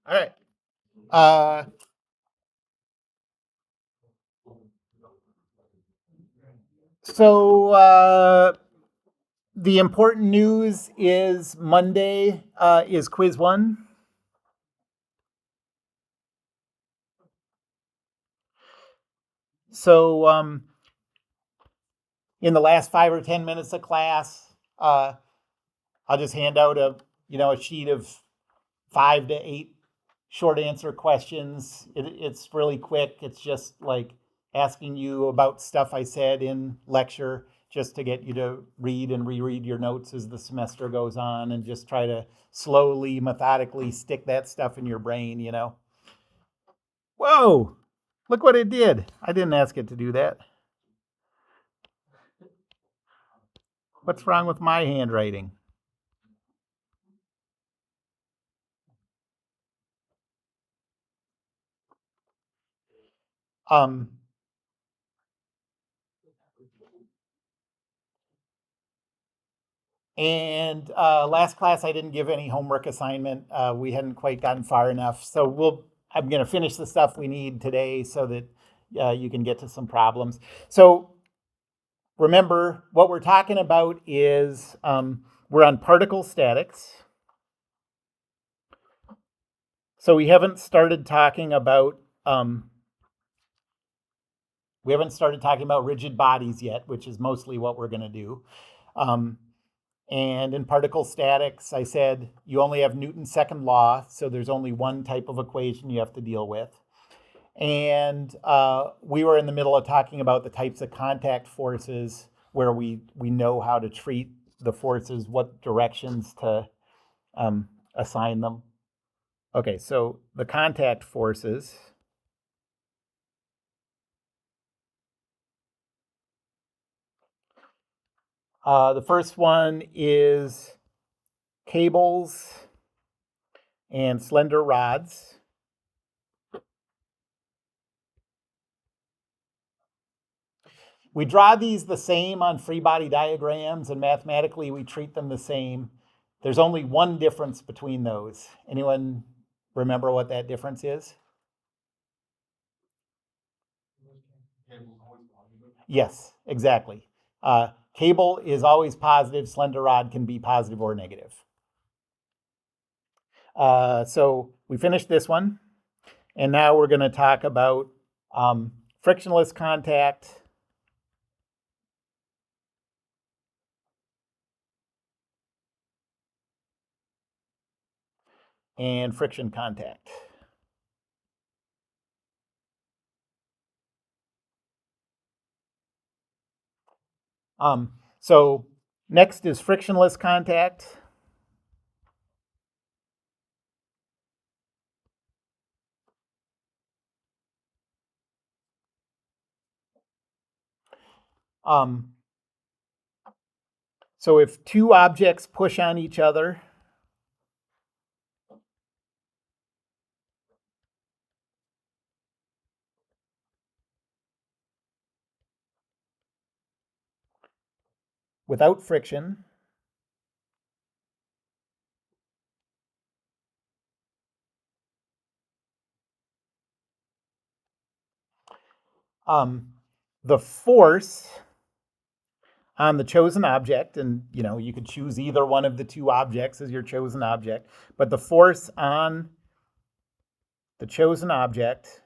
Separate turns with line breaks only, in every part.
All right. Uh, so the important news is Monday is quiz one. So in the last 5 or 10 minutes of class, I'll just hand out a sheet of 5 to 8 short answer questions. It's really quick. It's just like asking you about stuff I said in lecture, just to get you to read and reread your notes as the semester goes on, and just try to slowly, methodically stick that stuff in your brain. Whoa, look what it did. I didn't ask it to do that. What's wrong with my handwriting? Um, and last class, I didn't give any homework assignment. We hadn't quite gotten far enough. So I'm going to finish the stuff we need today so that you can get to some problems. So remember, what we're talking about is we're on particle statics. So we haven't started talking about rigid bodies yet, which is mostly what we're going to do. And in particle statics, I said you only have Newton's second law, so there's only one type of equation you have to deal with. And we were in the middle of talking about the types of contact forces where we know how to treat the forces, what directions to assign them. Okay, so the contact forces. The first one is cables and slender rods. We draw these the same on free body diagrams, and mathematically we treat them the same. There's only one difference between those. Anyone remember what that difference is? Yes, exactly. Cable is always positive. Slender rod can be positive or negative. So we finished this one, and now we're going to talk about frictionless contact and friction contact. So next is frictionless contact. So if two objects push on each other, without friction, the force on the chosen object, and you could choose either one of the two objects as your chosen object, but the force on the chosen object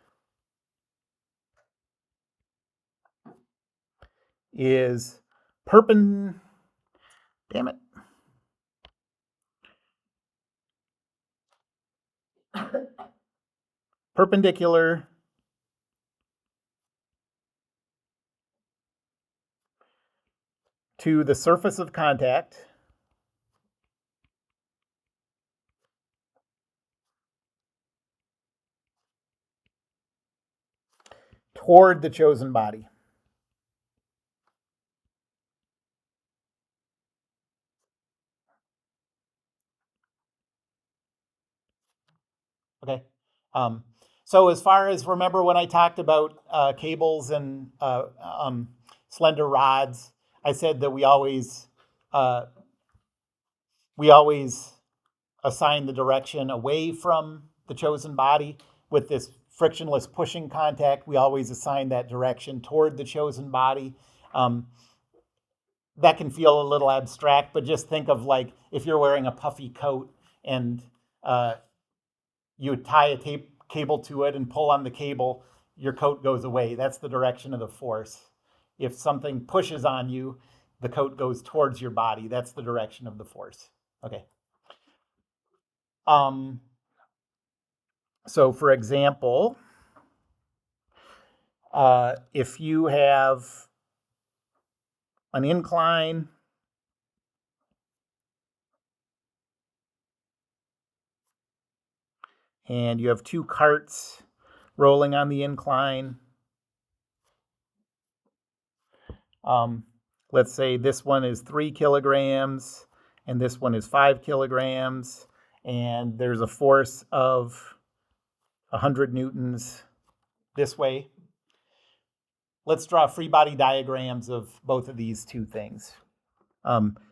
is damn it, perpendicular to the surface of contact toward the chosen body. Okay. So as far as, remember when I talked about cables and slender rods, I said that we always assign the direction away from the chosen body. With this frictionless pushing contact, we always assign that direction toward the chosen body. That can feel a little abstract, but just think of like if you're wearing a puffy coat and you tie a tape cable to it and pull on the cable, your coat goes away. That's the direction of the force. If something pushes on you, the coat goes towards your body. That's the direction of the force. Okay. So for example, if you have an incline and you have two carts rolling on the incline, let's say this one is 3 kilograms and this one is 5 kilograms, and there's a force of 100 newtons this way. Let's draw free body diagrams of both of these two things.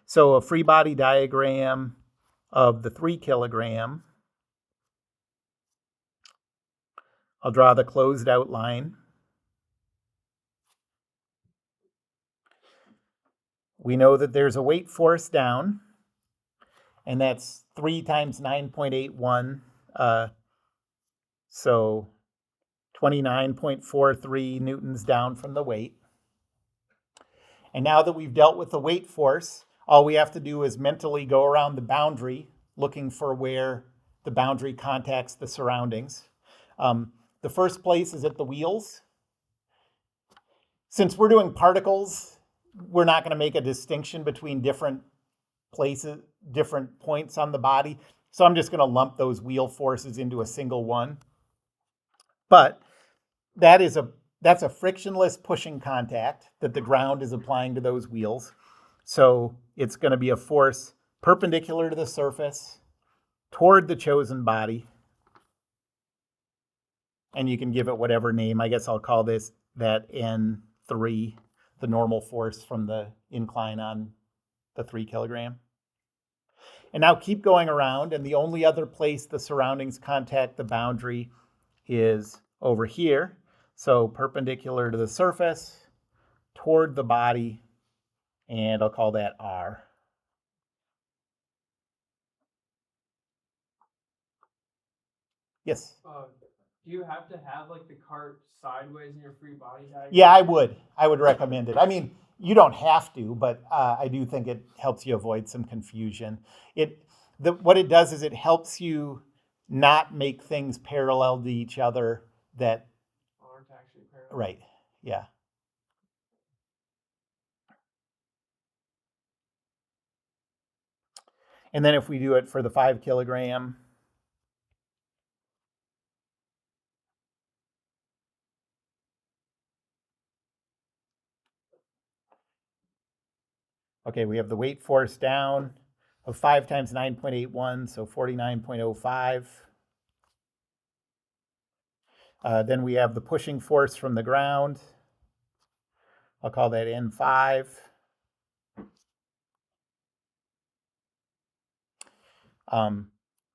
So a free body diagram of the 3 kilogram, I'll draw the closed outline. We know that there's a weight force down, and that's 3 times 9.81, so 29.43 newtons down from the weight. And now that we've dealt with the weight force, all we have to do is mentally go around the boundary, looking for where the boundary contacts the surroundings. The first place is at the wheels. Since we're doing particles, we're not going to make a distinction between different places, different points on the body. So I'm just going to lump those wheel forces into a single one. But that's a frictionless pushing contact that the ground is applying to those wheels. So it's going to be a force perpendicular to the surface toward the chosen body. And you can give it whatever name. I guess I'll call that N3, the normal force from the incline on the 3 kilogram. And now keep going around, and the only other place the surroundings contact the boundary is over here. So perpendicular to the surface, toward the body, and I'll call that R. Yes?
Do you have to have like the cart sideways in your free body diagram?
Yeah, I would recommend it. I mean, you don't have to, but I do think it helps you avoid some confusion. What it does is it helps you not make things parallel to each other that
aren't actually parallel.
Right. Yeah. And then if we do it for the 5 kilogram, okay, we have the weight force down of 5 times 9.81, so 49.05. Then we have the pushing force from the ground. I'll call that N5.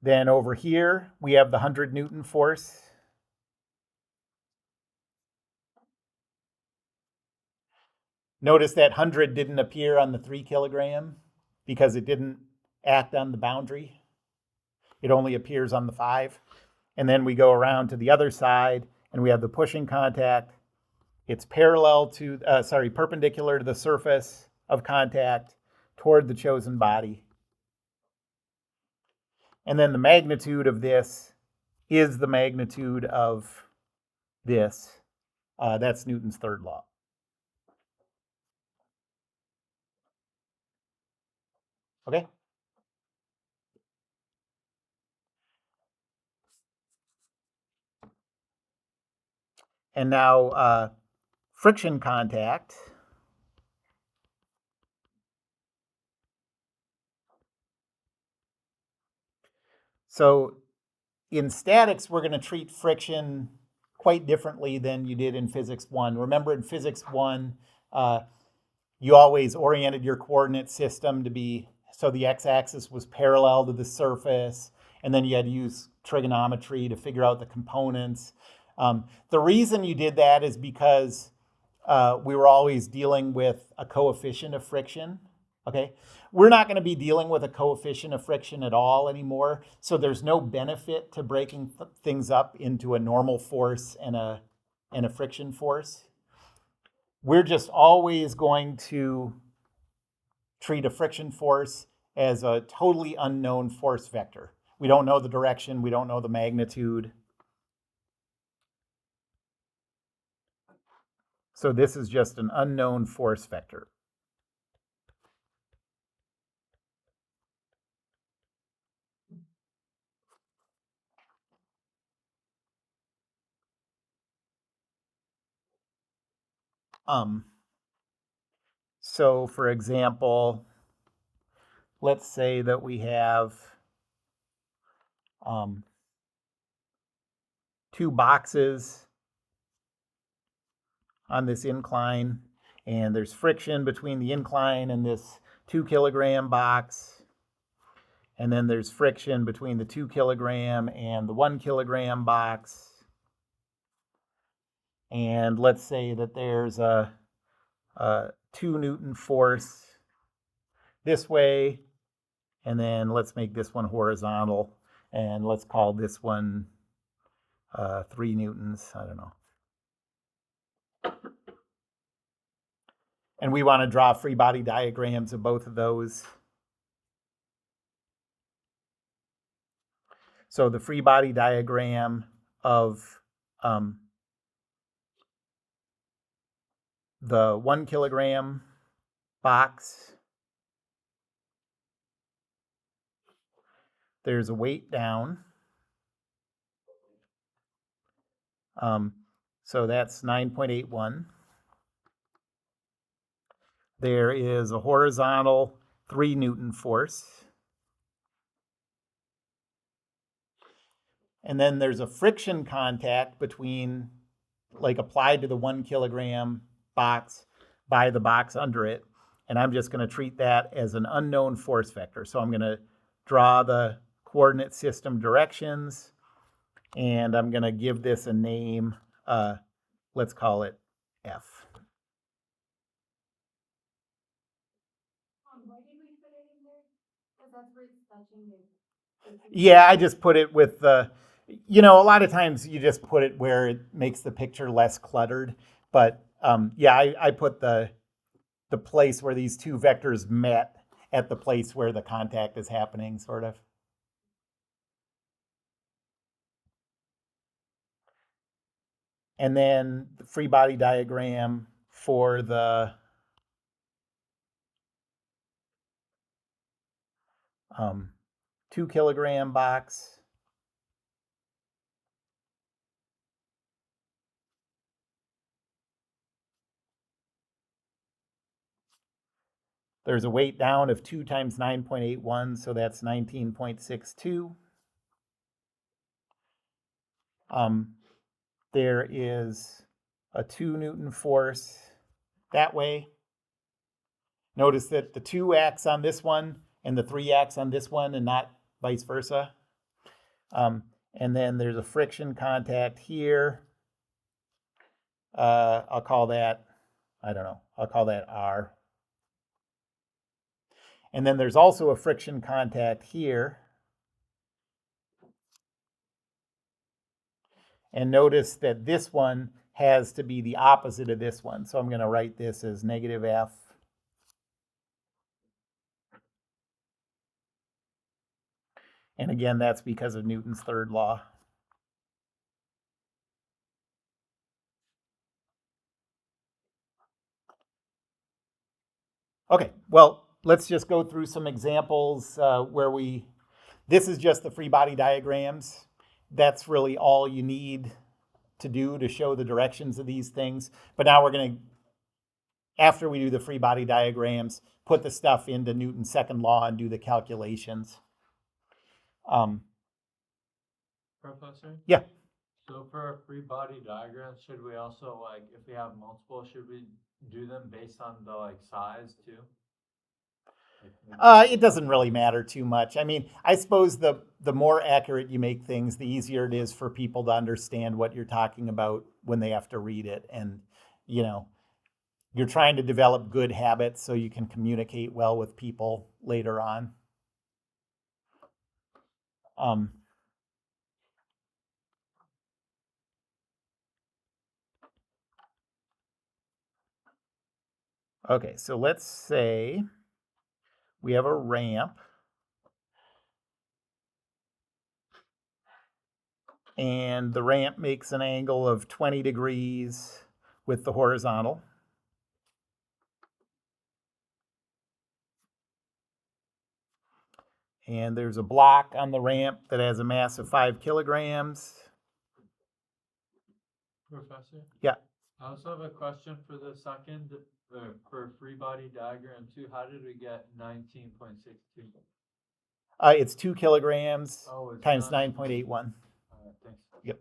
Then over here, we have the 100 Newton force. Notice that 100 didn't appear on the 3 kilogram because it didn't act on the boundary. It only appears on the 5. And then we go around to the other side and we have the pushing contact. It's perpendicular to the surface of contact toward the chosen body. And then the magnitude of this is the magnitude of this. That's Newton's third law. Okay? And now friction contact. So in statics, we're going to treat friction quite differently than you did in Physics 1. Remember in Physics 1, you always oriented your coordinate system to be So the x-axis was parallel to the surface, and then you had to use trigonometry to figure out the components. The reason you did that is because we were always dealing with a coefficient of friction. Okay, we're not going to be dealing with a coefficient of friction at all anymore. So there's no benefit to breaking things up into a normal force and a friction force. We're just always going to treat a friction force as a totally unknown force vector. We don't know the direction, we don't know the magnitude. So this is just an unknown force vector. So for example, let's say that we have two boxes on this incline, and there's friction between the incline and this 2 kilogram box. And then there's friction between the 2 kilogram and the 1 kilogram box. And let's say that there's a 2 Newton force this way, and then let's make this one horizontal, and let's call this one 3 Newtons, I don't know. And we want to draw free body diagrams of both of those. So the free body diagram of the 1 kilogram box, there's a weight down. So that's 9.81. There is a horizontal 3 Newton force. And then there's a friction contact between, like applied to the 1 kilogram box by the box under it. And I'm just going to treat that as an unknown force vector. So I'm going to draw the coordinate system directions, and I'm going to give this a name. Let's call it F.
Why did we put it in there? Because that's where it's touching it.
Yeah, I just put it with the, a lot of times you just put it where it makes the picture less cluttered. But yeah, I put the place where these two vectors met at the place where the contact is happening, sort of. And then the free body diagram for the 2 kilogram box. There's a weight down of 2 times 9.81, so that's 19.62. There is a 2 Newton force that way. Notice that the 2 acts on this one and the 3 acts on this one and not vice versa. And then there's a friction contact here. I'll call that, I'll call that R. And then there's also a friction contact here. And notice that this one has to be the opposite of this one. So I'm going to write this as negative F. And again, that's because of Newton's third law. Okay, well, let's just go through some examples where this is just the free body diagrams. That's really all you need to do to show the directions of these things. But now we're going to, after we do the free body diagrams, put the stuff into Newton's second law and do the calculations.
Professor?
Yeah.
So for a free body diagram, should we also, like, if we have multiple, should we do them based on the size too?
It doesn't really matter too much. I mean, I suppose the more accurate you make things, the easier it is for people to understand what you're talking about when they have to read it. And, you know, you're trying to develop good habits so you can communicate well with people later on. Okay, so let's say we have a ramp. And the ramp makes an angle of 20 degrees with the horizontal. And there's a block on the ramp that has a mass of 5 kilograms.
Professor?
Yeah.
I also have a question for the second, for free body diagram too. How did we get 19.62?
It's 2 kilograms
Oh, it's
times
not-
9.81.
Thanks.
Yep.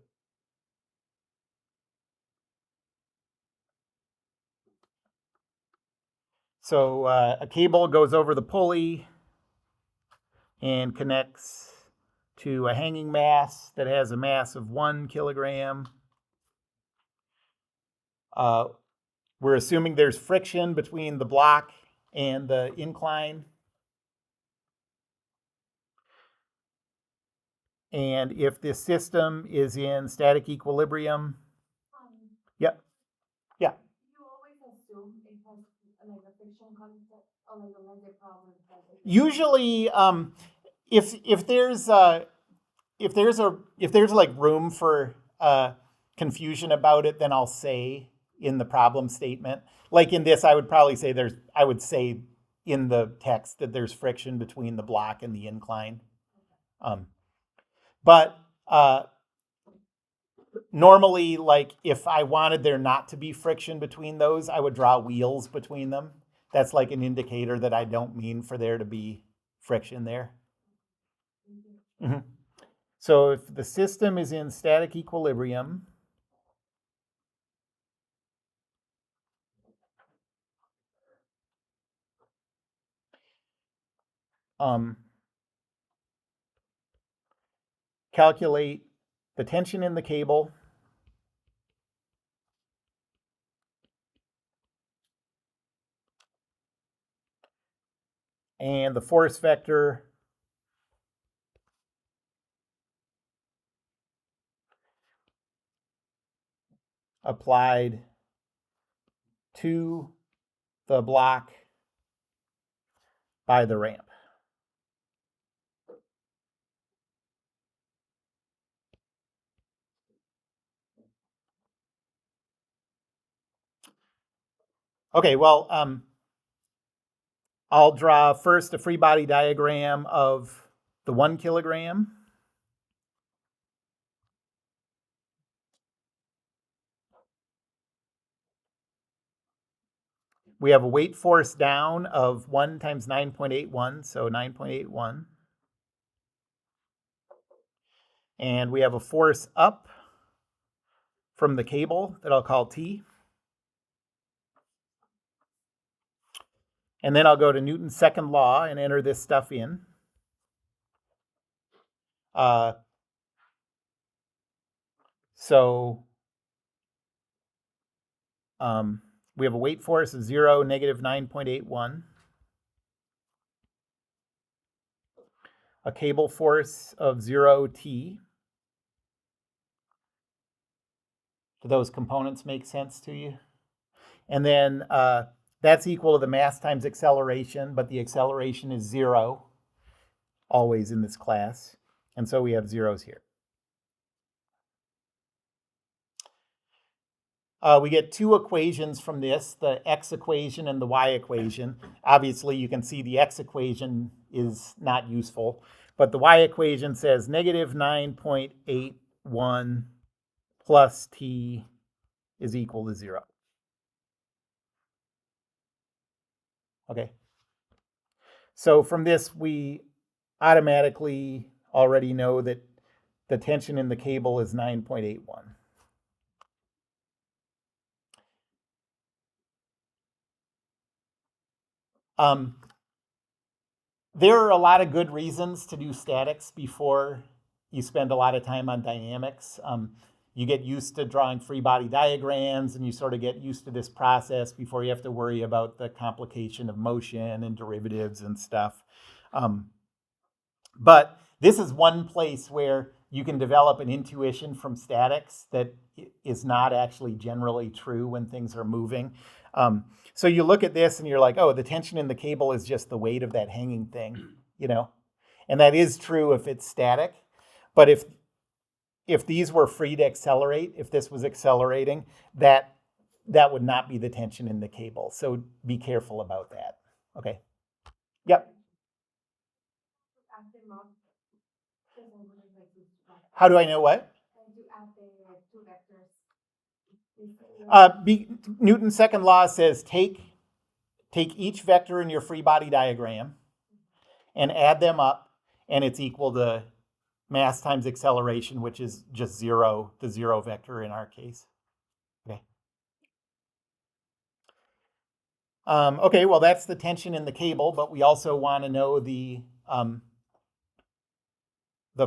So a cable goes over the pulley and connects to a hanging mass that has a mass of 1 kilogram. We're assuming there's friction between the block and the incline. And if this system is in static equilibrium, yeah.
You always assume it has like a friction concept or like a laser problem.
Usually, if there's like room for confusion about it, then I'll say in the problem statement. Like in this, I would probably say I would say in the text that there's friction between the block and the incline. But normally, like if I wanted there not to be friction between those, I would draw wheels between them. That's like an indicator that I don't mean for there to be friction there. Mm-hmm. So if the system is in static equilibrium, calculate the tension in the cable, and the force vector applied to the block by the ramp. Okay, well, I'll draw first a free body diagram of the 1 kilogram. We have a weight force down of 1 times 9.81, so 9.81. And we have a force up from the cable that I'll call T. And then I'll go to Newton's second law and enter this stuff in. We have a weight force of 0, negative 9.81. A cable force of 0T. Do those components make sense to you? And then that's equal to the mass times acceleration, but the acceleration is 0, always in this class. And so we have zeros here. We get 2 equations from this, the x equation and the y equation. Obviously, you can see the x equation is not useful, but the y equation says negative 9.81 plus t is equal to 0. Okay. So from this, we automatically already know that the tension in the cable is 9.81. there are a lot of good reasons to do statics before you spend a lot of time on dynamics. You get used to drawing free body diagrams and you sort of get used to this process before you have to worry about the complication of motion and derivatives and stuff. But this is one place where you can develop an intuition from statics that is not actually generally true when things are moving. So you look at this and you're like, oh, the tension in the cable is just the weight of that hanging thing, you know? And that is true if it's static. But if these were free to accelerate, if this was accelerating, that would not be the tension in the cable. So be careful about that. Okay. Yep.
Add them up, because I wouldn't like to add-
How do I know what?
and to add the two vectors.
Newton's second law says take each vector in your free body diagram and add them up, and it's equal to mass times acceleration, which is just zero, the zero vector in our case. Okay. Okay, well, that's the tension in the cable, but we also want to know the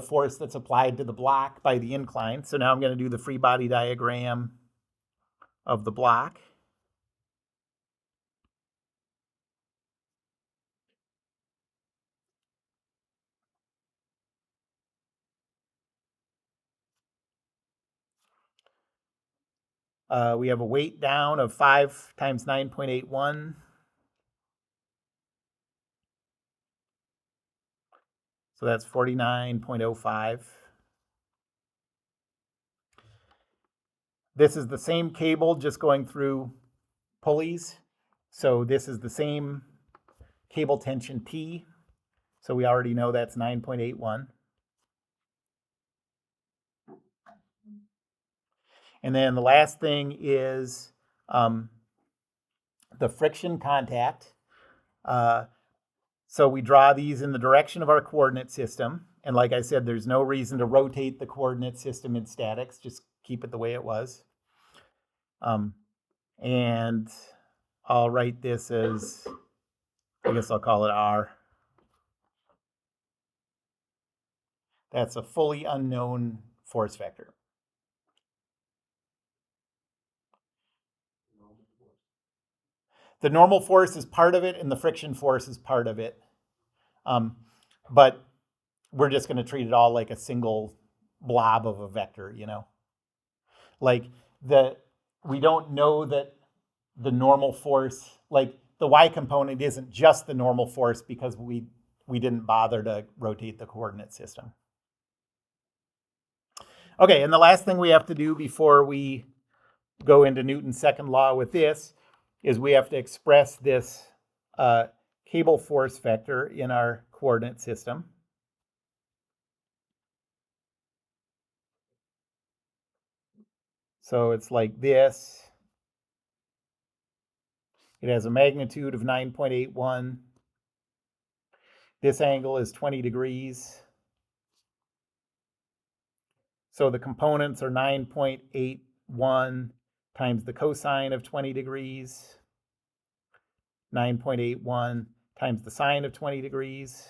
force that's applied to the block by the incline. So now I'm going to do the free body diagram of the block. We have a weight down of 5 times 9.81. So that's 49.05. This is the same cable just going through pulleys. So this is the same cable tension T. So we already know that's 9.81. And then the last thing is the friction contact. So we draw these in the direction of our coordinate system. And like I said, there's no reason to rotate the coordinate system in statics. Just keep it the way it was. And I'll write this as, I guess I'll call it R. That's a fully unknown force vector. The normal force is part of it, and the friction force is part of it. But we're just going to treat it all like a single blob of a vector, you know? Like we don't know that the normal force, like the y component isn't just the normal force because we didn't bother to rotate the coordinate system. Okay, and the last thing we have to do before we go into Newton's second law with this is we have to express this cable force vector in our coordinate system. So it's like this. It has a magnitude of 9.81. This angle is 20 degrees. So the components are 9.81 times the cosine of 20 degrees, 9.81 times the sine of 20 degrees.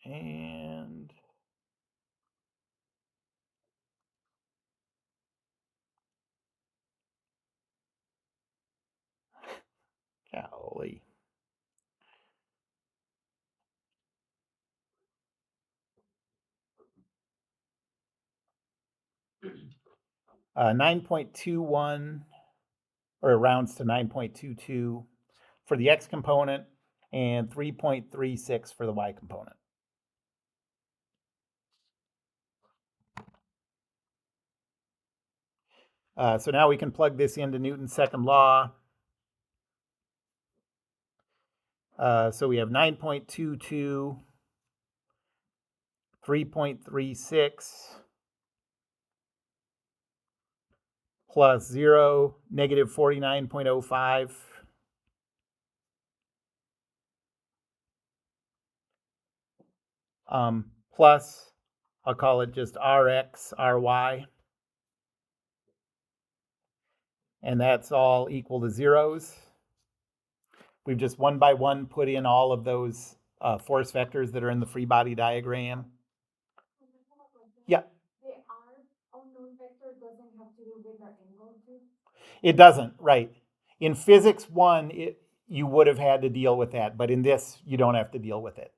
And golly. 9.21, or it rounds to 9.22 for the x component and 3.36 for the y component. So now we can plug this into Newton's second law. So we have 9.22, 3.36, plus 0, negative 49.05. Plus, I'll call it just Rx, Ry. And that's all equal to zeros. We've just one by one put in all of those force vectors that are in the free body diagram. Yeah.
The R unknown vector doesn't have to do with the angle too?
It doesn't, right. In physics 1, you would have had to deal with that, but in this, you don't have to deal with it.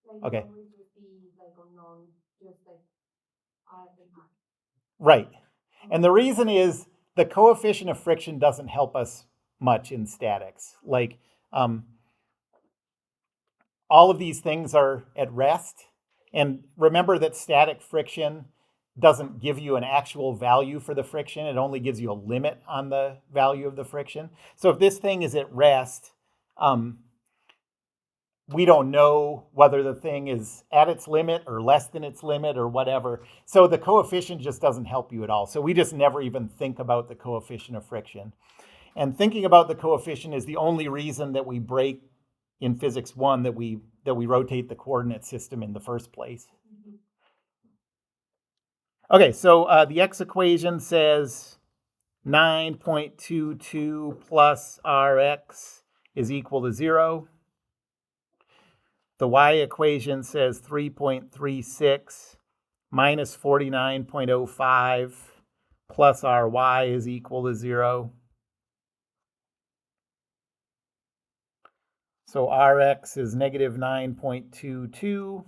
Like
Okay.
it always would be like unknown, just like R and R.
Right. And the reason is the coefficient of friction doesn't help us much in statics. Like, all of these things are at rest. And remember that static friction doesn't give you an actual value for the friction. It only gives you a limit on the value of the friction. So if this thing is at rest, we don't know whether the thing is at its limit or less than its limit or whatever. So the coefficient just doesn't help you at all. So we just never even think about the coefficient of friction. And thinking about the coefficient is the only reason that we break in physics 1 that we rotate the coordinate system in the first place. Okay, so the x equation says 9.22 plus Rx is equal to 0. The y equation says 3.36 minus 49.05 plus Ry is equal to 0. So Rx is negative 9.22.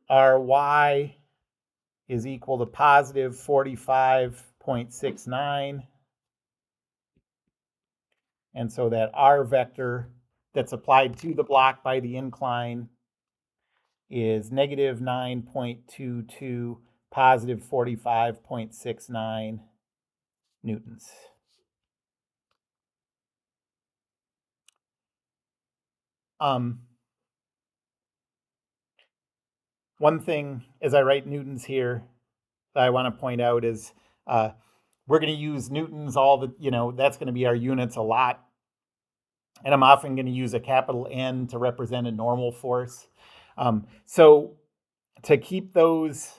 Ry is equal to positive 45.69. And so that R vector that's applied to the block by the incline is negative 9.22, positive 45.69 newtons. One thing as I write newtons here that I want to point out is we're going to use newtons that's going to be our units a lot. And I'm often going to use a capital N to represent a normal force. So to keep those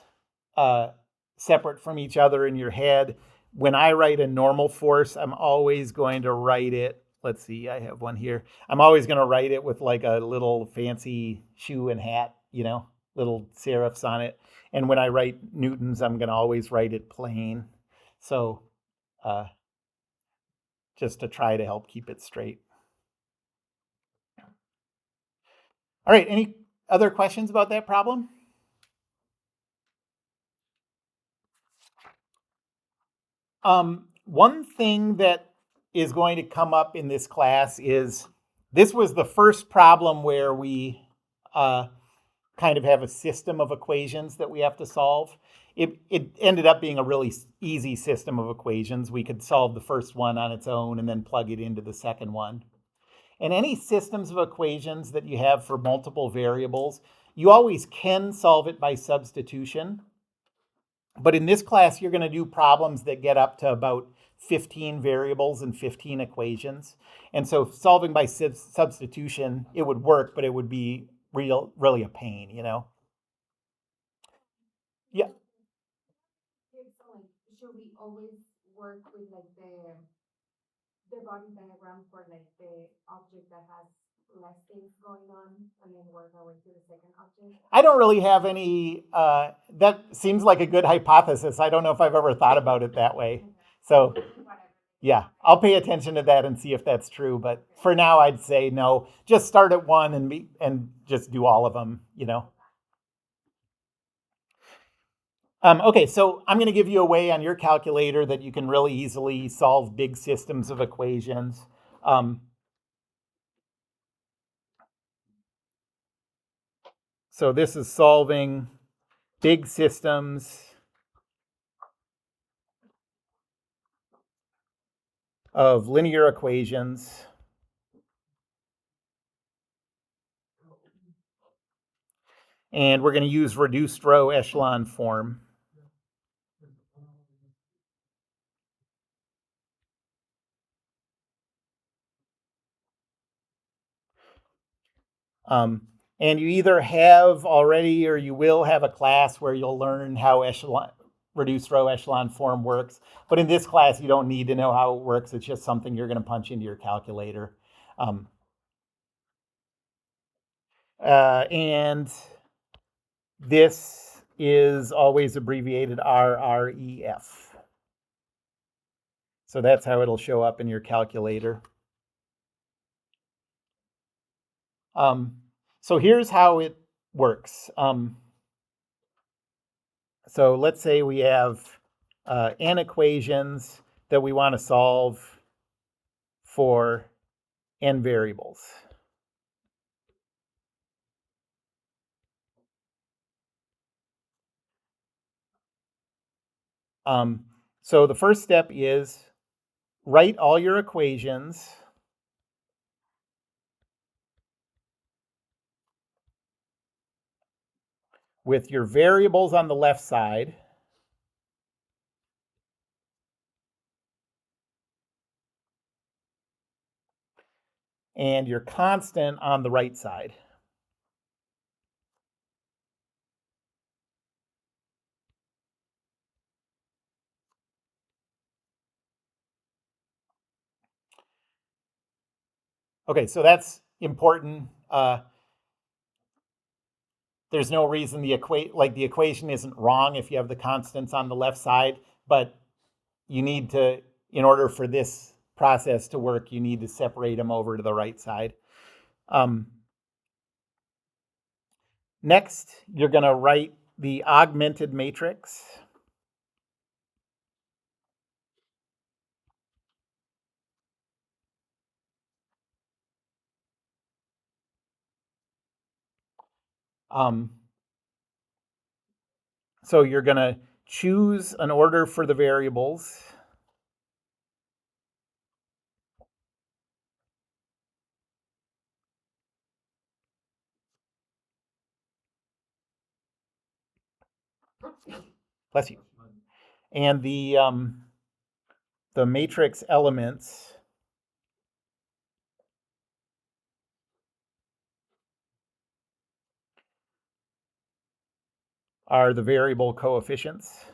separate from each other in your head, when I write a normal force, I'm always going to write it. Let's see, I have one here. I'm always going to write it with like a little fancy shoe and hat, little serifs on it. And when I write newtons, I'm going to always write it plain. So just to try to help keep it straight. All right, any other questions about that problem? One thing that is going to come up in this class is this was the first problem where we kind of have a system of equations that we have to solve. It ended up being a really easy system of equations. We could solve the first one on its own and then plug it into the second one. And any systems of equations that you have for multiple variables, you always can solve it by substitution. But in this class, you're going to do problems that get up to about 15 variables and 15 equations. And so solving by substitution, it would work, but it would be really a pain, Yeah.
So should we always work with like the body diagram for like the object that has less things going on and then work our way to the second object?
I don't really have any, that seems like a good hypothesis. I don't know if I've ever thought about it that way. So yeah, I'll pay attention to that and see if that's true. But for now, I'd say no, just start at one and just do all of them, Okay, so I'm going to give you a way on your calculator that you can really easily solve big systems of equations. So this is solving big systems of linear equations. And we're going to use reduced row echelon form. And you either have already or you will have a class where you'll learn how reduced row echelon form works. But in this class, you don't need to know how it works. It's just something you're going to punch into your calculator. And this is always abbreviated RREF. So that's how it'll show up in your calculator. So here's how it works. So let's say we have n equations that we want to solve for n variables. So the first step is write all your equations with your variables on the left side and your constant on the right side. Okay, so that's important. There's no reason the equation isn't wrong if you have the constants on the left side, but you need to, in order for this process to work, you need to separate them over to the right side. Next, you're going to write the augmented matrix. So you're going to choose an order for the variables. Bless you. And the matrix elements are the variable coefficients.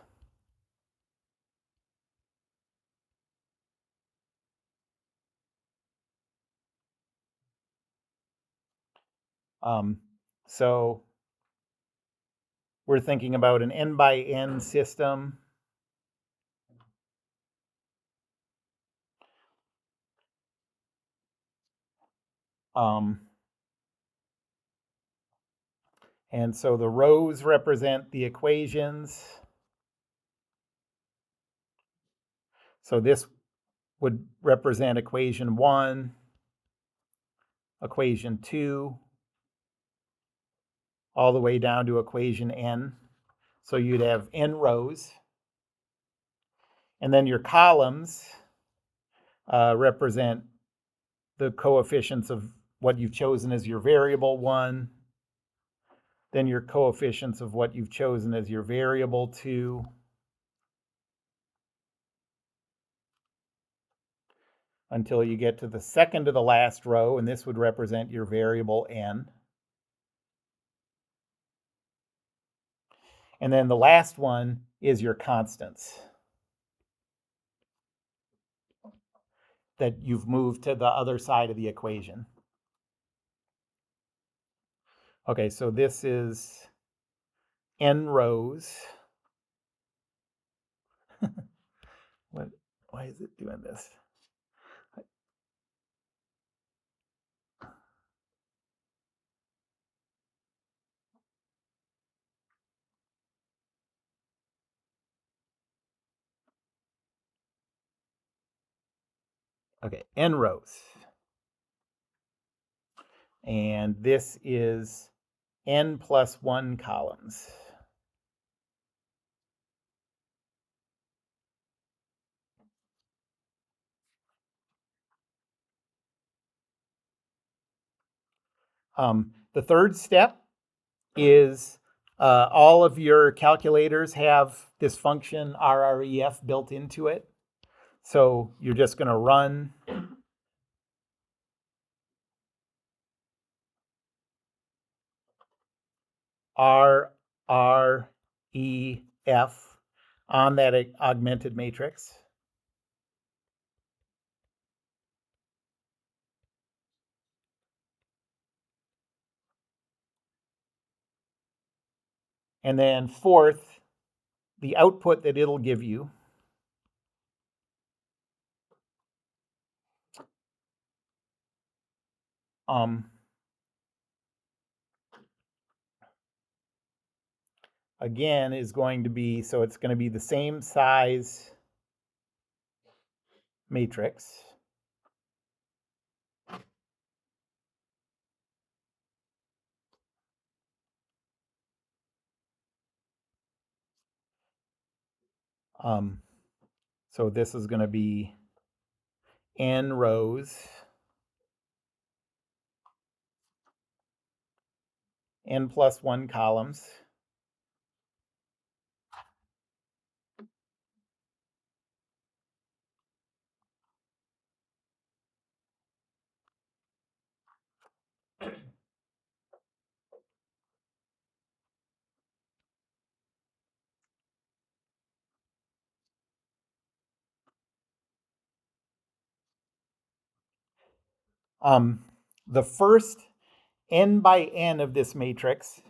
So we're thinking about an n by n system. And so the rows represent the equations. So this would represent equation 1, equation 2, all the way down to equation n. So you'd have n rows. And then your columns represent the coefficients of what you've chosen as your variable 1, then your coefficients of what you've chosen as your variable 2, until you get to the second to the last row, and this would represent your variable n. And then the last one is your constants that you've moved to the other side of the equation. Okay, so this is n rows. Why is it doing this? Okay, n rows. And this is n plus 1 columns. The third step is all of your calculators have this function RREF built into it. So you're just going to run RREF on that augmented matrix. And then fourth, the output that it'll give you again is going to be, so it's going to be the same size matrix. So this is going to be n rows, n plus 1 columns. The first n by n of this matrix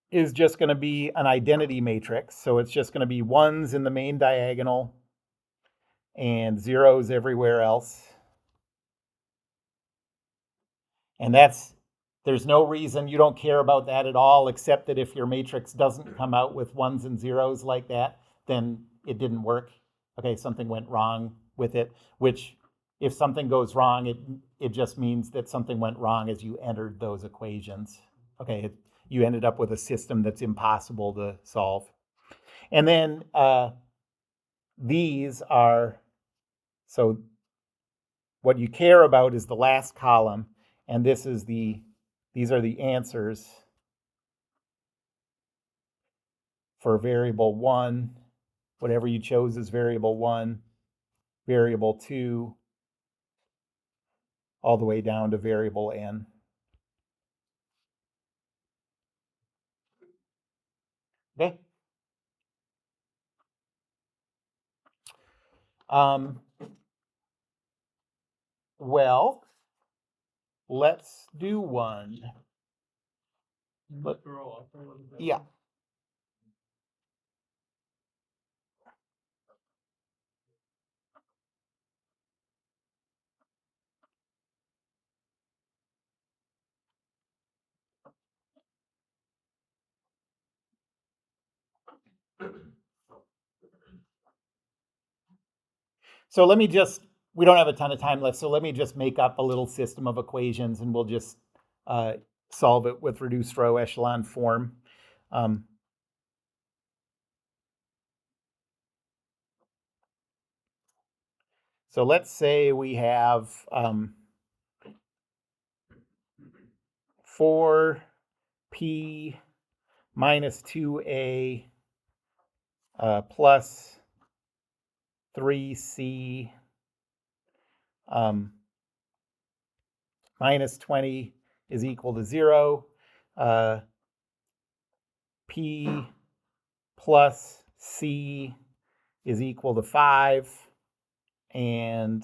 is just going to be an identity matrix. So it's just going to be ones in the main diagonal and zeros everywhere else. And there's no reason you don't care about that at all, except that if your matrix doesn't come out with ones and zeros like that, then it didn't work. Okay, something went wrong with it, which if something goes wrong, it just means that something went wrong as you entered those equations. Okay, you ended up with a system that's impossible to solve. And then these are, so what you care about is the last column, and these are the answers for variable 1, whatever you chose as variable 1, variable 2, all the way down to variable n. Okay. Well, let's do one.
Scroll up a little bit.
Yeah. So we don't have a ton of time left, so let me just make up a little system of equations and we'll just solve it with reduced row echelon form. So let's say we have 4p minus 2a plus 3c minus 20 is equal to 0. P plus c is equal to 5. And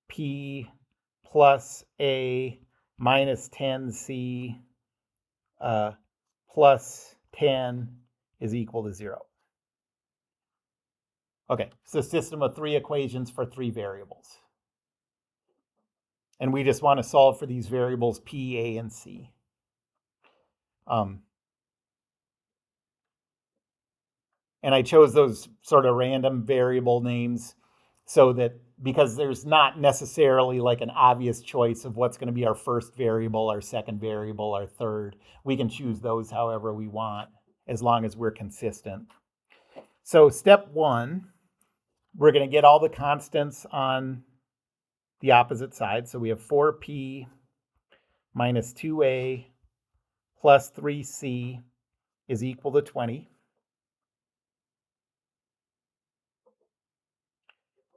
p plus a minus 10c plus 10 is equal to 0. Okay, it's a system of 3 equations for 3 variables. And we just want to solve for these variables p, a, and c. And I chose those sort of random variable names so that, because there's not necessarily like an obvious choice of what's going to be our first variable, our second variable, our third. We can choose those however we want, as long as we're consistent. So step 1, we're going to get all the constants on the opposite side. So we have 4p minus 2a plus 3c is equal to 20.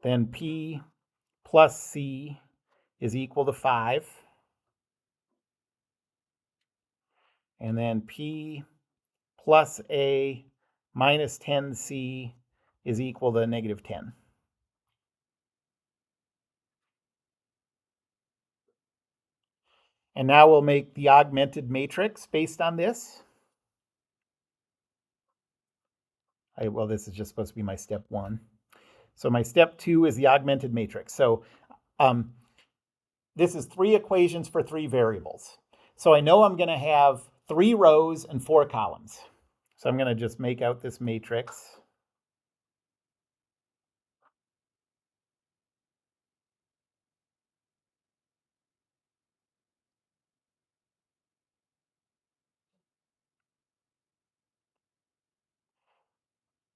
Then p plus c is equal to 5. And then p plus a minus 10c is equal to negative 10. And now we'll make the augmented matrix based on this. Well, this is just supposed to be my step 1. So my step 2 is the augmented matrix. So this is 3 equations for 3 variables. So I know I'm going to have 3 rows and 4 columns. So I'm going to just make out this matrix.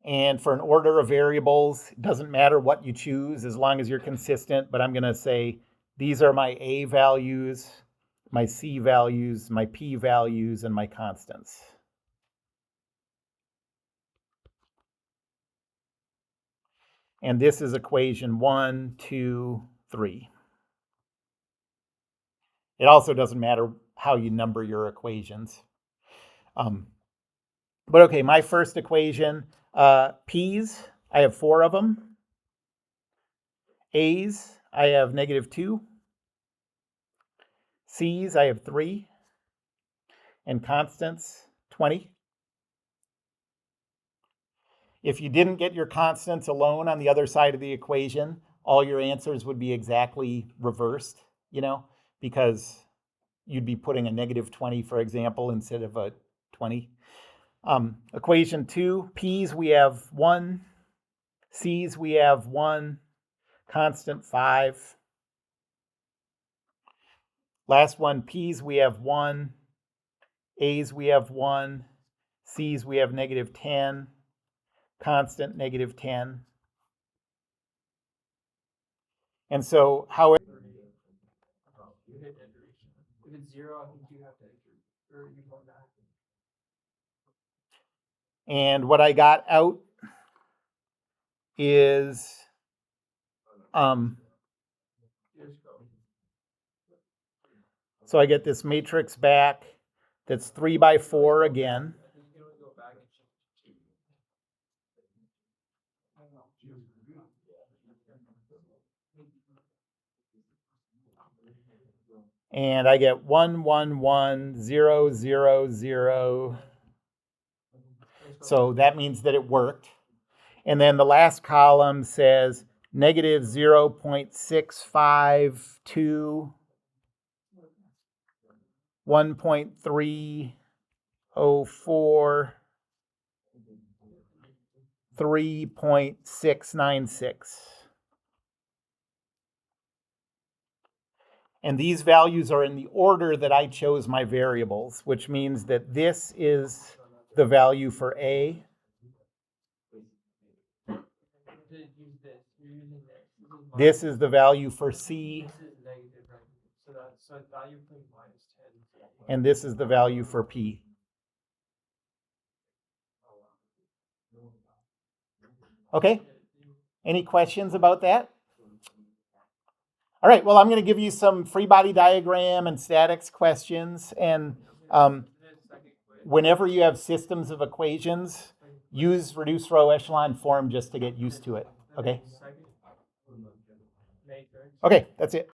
And for an order of variables, it doesn't matter what you choose as long as you're consistent, but I'm going to say these are my A values, my C values, my P values, and my constants. And this is equation 1, 2, 3. It also doesn't matter how you number your equations. But okay, my first equation, P's, I have 4 of them. A's, I have negative 2. C's, I have 3. And constants, 20. If you didn't get your constants alone on the other side of the equation, all your answers would be exactly reversed, because you'd be putting a negative 20, for example, instead of a 20. Equation 2, P's we have 1, C's we have 1, constant 5. Last one, P's we have 1, A's we have 1, C's we have negative 10, constant negative 10. And so, however,
If it's 0, I think you have to enter, or you go back.
and what I got out is so I get this matrix back that's 3 by 4 again. And I get 1, 1, 1, 0, 0, 0. So that means that it worked. And then the last column says negative 0.652, 1.304, 3.696. And these values are in the order that I chose my variables, which means that this is the value for A. This is the value for C. And this is the value for P. Okay? Any questions about that? All right, well, I'm going to give you some free body diagram and statics questions. And whenever you have systems of equations, use reduced row echelon form just to get used to it. Okay? Okay, that's it.